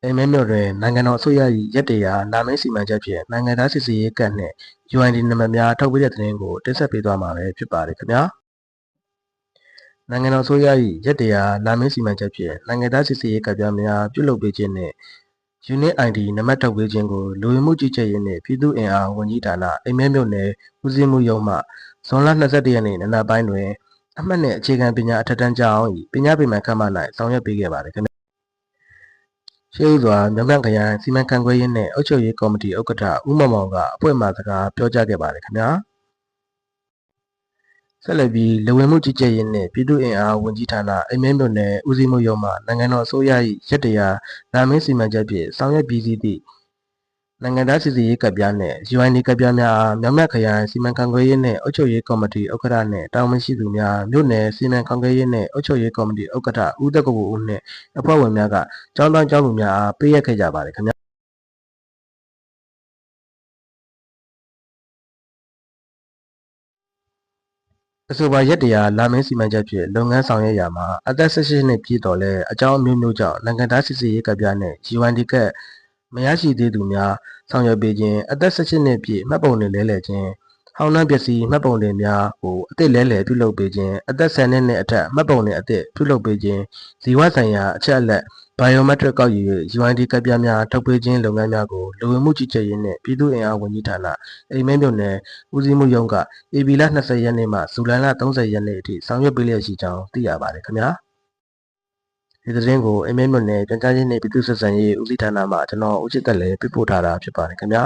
အိမ်မဲမြို့တွင်နိုင်ငံတော်အစိုးရ၏ရက်100လာမင်းစီမံချက်ဖြင့်နိုင်ငံသားစစ်ဆေးရေးကတ်နှင့် UID နံပါတ်များထုတ်ပေးတဲ့သတင်းကိုတင်ဆက်ပေးသွားမှာပဲဖြစ်ပါတယ်ခင်ဗျာနိုင်ငံတော်အစိုးရ၏ရက်100လာမင်းစီမံချက်ဖြင့်နိုင်ငံသားစစ်ဆေးရေးကတ်ပြားများပြုလုပ်ပေးခြင်းနှင့် Unit ID နံပါတ်ထုတ်ပေးခြင်းကိုလူဝင်မှုကြီးကြပ်ရေးနှင့်ပြည်သူ့အင်အားဝန်ကြီးဌာနအိမ်မဲမြို့နယ်ဦးစီးမှုရုံးမှဇွန်လ21ရက်နေ့နံနက်ပိုင်းတွင်အမှတ်နှင့်အခြေခံပညာအထက်တန်းကျောင်း၏ပညာပေးမှခန့်မှ၌ဆောင်ရွက်ပေးခဲ့ပါတယ်ခင်ဗျာရှေးဦးစွာမြောက်မြခရိုင်စီမံခန့်ခွဲရေးနှင့်အုပ်ချုပ်ရေးကော်မတီဥက္ကဋ္ဌဦးမောင်မောင်ကအဖွဲ့မှစကားပြောကြားခဲ့ပါတယ်ခင်ဗျာဆက်လက်ပြီးလူဝင်မှုကြီးကြပ်ရေးနှင့်ပြည်သူ့အင်အားဝန်ကြီးဌာနအိမ်မဲမြို့နယ်ဦးစီးမှုရုံးမှနိုင်ငံတော်အစိုးရ၏ရက်100လာမင်းစီမံချက်ဖြင့်ဆောင်ရွက်ပြီးစီးသည့်နိုင်ငံသားစစ်ဆေးရေးကတ်ပြားနှင့် UID ကတ်ပြားများအားမြောက်မြခရိုင်စီမံခန့်ခွဲရေးနှင့်အုပ်ချုပ်ရေးကော်မတီဥက္ကဋ္ဌနှင့်တာဝန်ရှိသူများမြို့နယ်စီမံခန့်ခွဲရေးနှင့်အုပ်ချုပ်ရေးကော်မတီဥက္ကဋ္ဌဦးသက်ကိုကိုဦးနှင့်အဖွဲ့ဝင်များကကျောင်းသားကျောင်းသူများအားပေးအပ်ခဲ့ကြပါတယ်ခင်ဗျာအဆိုပါရက်100လာမင်းစီမံချက်ဖြင့်လုပ်ငန်းဆောင်ရွက်ရာမှာအသက်18နှစ်ပြည့်တော်လဲအကြောင်းအမျိုးမျိုးကြောင့်နိုင်ငံသားစစ်ဆေးရေးကတ်ပြားနှင့် UID ကတ်မရရှိသေးသူများဆောင်ရွက်ပေးခြင်းအသက်18နှစ်ပြည့်မှတ်ပုံတင်လဲလှယ်ခြင်းဟောင်းနှံပစ္စည်းမှတ်ပုံတင်များကိုအသစ်လဲလှယ်ပြုလုပ်ပေးခြင်းအသက်10နှစ်နှင့်အထက်မှတ်ပုံတင်အသစ်ပြုလုပ်ပေးခြင်းဇီဝဆိုင်ရာအချက်အလက် biometric ကောက်ယူ၍ UID ကတ်ပြားများထုတ်ပေးခြင်းလုပ်ငန်းများကိုလူဝင်မှုကြီးကြပ်ရေးနှင့်ပြည်သူ့အင်အားဝန်ကြီးဌာနအိမ်မဲမြို့နယ်ဦးစီးမှုရုံးကဧပြီလ20ရက်နေ့မှဇူလိုင်လ30ရက်နေ့အထိဆောင်ရွက်ပေးလျက်ရှိကြောင်းသိရပါတယ်ခင်ဗျာဒီသတင်းကိုအိမ်မဲမြို့နယ်ပြန်ကြားရေးနှင့်ပြည်သူ့ဆက်ဆံရေးဦးစီးဌာနမှကျွန်တော်ဦးချစ်သက်လည်းပြပို့ထားတာဖြစ်ပါတယ်ခင်ဗျာ